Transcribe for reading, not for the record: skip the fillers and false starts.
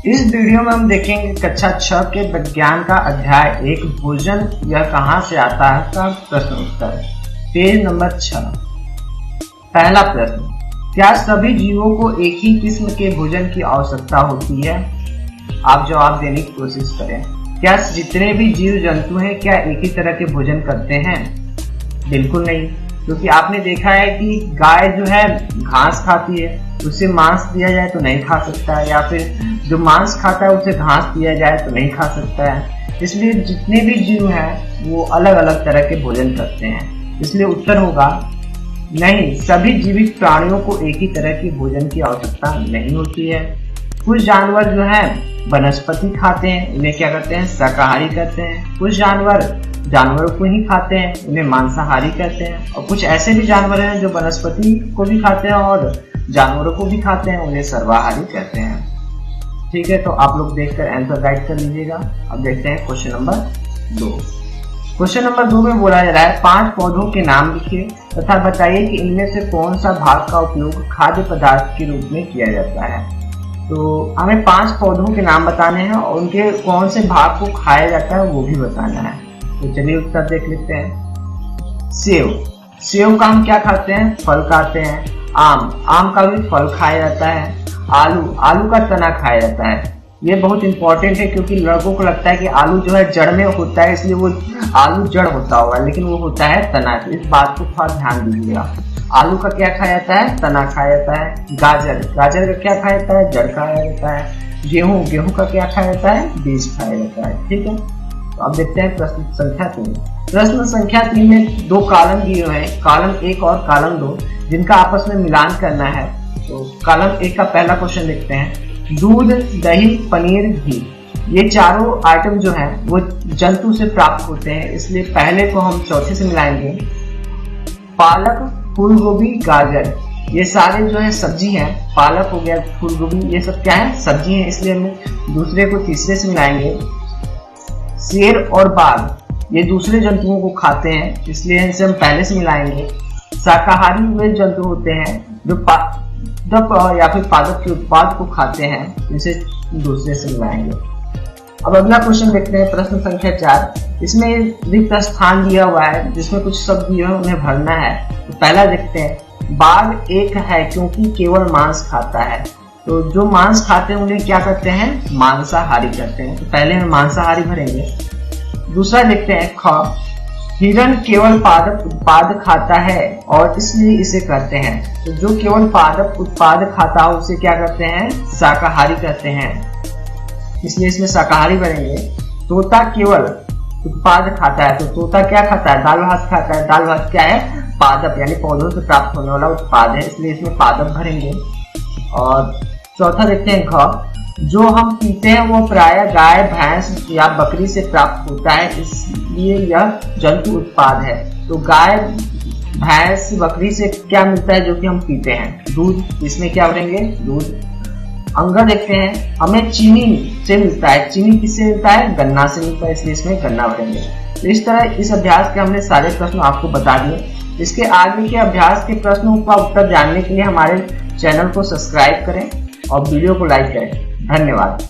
इस वीडियो में हम देखेंगे कक्षा 6 के विज्ञान का अध्याय 1 भोजन यह कहां से आता है का प्रश्न उत्तर। Page number 6। पहला प्रश्न, क्या सभी जीवों को एक ही किस्म के भोजन की आवश्यकता होती है? आप जवाब देने की कोशिश करें। क्या जितने भी जीव जंतु हैं क्या एक ही तरह के भोजन करते हैं? बिल्कुल नहीं, क्योंकि आपने देखा है कि गाय जो है घास खाती है, उसे मांस दिया जाए तो नहीं खा सकता है, या फिर जो मांस खाता है उसे घास दिया जाए तो नहीं खा सकता है। इसलिए जितने भी जीव हैं वो अलग अलग तरह के भोजन करते हैं। इसलिए उत्तर होगा नहीं, सभी जीवित प्राणियों को एक ही तरह की भोजन की आवश्यकता नहीं होती है। कुछ जानवर जो है वनस्पति खाते हैं, उन्हें क्या करते हैं? शाकाहारी करते हैं। कुछ जानवरों को ही खाते हैं, उन्हें मांसाहारी कहते हैं। और कुछ ऐसे भी जानवर हैं जो वनस्पति को भी खाते हैं और जानवरों को भी खाते हैं, उन्हें सर्वाहारी कहते हैं। ठीक है, तो आप लोग देखकर आंसर राइट कर लीजिएगा। अब देखते हैं क्वेश्चन नंबर 2। क्वेश्चन नंबर 2 में बोला जा रहा है 5 पौधों के नाम लिखिए तथा बताइए कि इनमें से कौन सा भाग का उपयोग खाद्य पदार्थ के रूप में किया जाता है। तो हमें 5 पौधों के नाम बताने हैं और उनके कौन से भाग को खाया जाता है वो भी बताना है। तो चलिए उत्तर देख लेते हैं। सेव का हम क्या खाते हैं? फल खाते हैं। आम का भी फल खाया जाता है। आलू का तना खाया जाता है। ये बहुत इंपॉर्टेंट है क्योंकि लड़कों को लगता है कि आलू जो है जड़ में होता है, इसलिए वो आलू जड़ होता होगा, लेकिन वो होता है तना। तो इस बात को थोड़ा ध्यान दीजिएगा। आलू का क्या खाया जाता है? तना खाया जाता है। गाजर का क्या खाया जाता है? जड़ खाया जाता है। गेहूं का क्या खाया जाता है? बीज खाया जाता है। ठीक है, तो अब देखते हैं प्रश्न संख्या 3। प्रश्न संख्या 3 में 2 कॉलम दिए हुए हैं, कॉलम 1 और कॉलम 2, जिनका आपस में मिलान करना है। तो कॉलम 1 का पहला क्वेश्चन देखते हैं। दूध, दही, पनीर, घी, ये चारों आइटम जो है वो जंतु से प्राप्त होते हैं, इसलिए पहले को हम चौथे से मिलाएंगे। पालक, फूल गोभी, गाजर, ये सारे जो है सब्जी हैं। पालक हो गया, फूल गोभी, ये सब क्या है? सब्जी है, इसलिए हम दूसरे को तीसरे से मिलाएंगे। शेर और बाघ, ये दूसरे जंतुओं को खाते हैं, इसलिए इनसे हम पहले से मिलाएंगे। शाकाहारी वे जंतु होते हैं जो पादप या फिर पादप के उत्पाद को खाते हैं, इसे दूसरे से मिलाएंगे। अब अगला क्वेश्चन देखते हैं, प्रश्न संख्या 4। इसमें रिक्त स्थान दिया हुआ है जिसमें कुछ शब्द दिए हैं, उन्हें भरना है। तो पहला देखते हैं, बाघ एक है क्योंकि केवल मांस खाता है। तो जो मांस खाते हैं उन्हें क्या करते हैं? मांसाहारी करते हैं। तो पहले हम मांसाहारी भरेंगे। दूसरा देखते हैं, ख, हिरण केवल पादप उत्पाद खाता है और इसलिए इसे कहते हैं। तो जो केवल पादप उत्पाद खाता है उसे क्या करते हैं? शाकाहारी कहते हैं, इसलिए इसमें शाकाहारी बनेंगे। तोता केवल उत्पाद खाता है, तो तोता क्या खाता है? दाल भात खाता है। दाल भात क्या है? पादप यानी पौधों से प्राप्त होने वाला उत्पाद है, इसलिए इसमें पादप भरेंगे। और चौथा देखते हैं, घ, जो हम पीते हैं वो प्रायः गाय, भैंस या बकरी से प्राप्त होता है, इसलिए यह जंतु उत्पाद है। तो गाय, भैंस, बकरी से क्या मिलता है जो कि हम पीते हैं? दूध, इसमें क्या भरेंगे? दूध। अंगर देखते हैं, हमें चीनी से मिलता है। चीनी किससे मिलता है? गन्ना से मिलता है, इसलिए इसमें गन्ना भरेंगे। तो इस तरह इस अभ्यास के हमने सारे प्रश्न आपको बता दिए। इसके आगे के अभ्यास के प्रश्नों का उत्तर जानने के लिए हमारे चैनल को सब्सक्राइब करें और वीडियो को लाइक करें। धन्यवाद।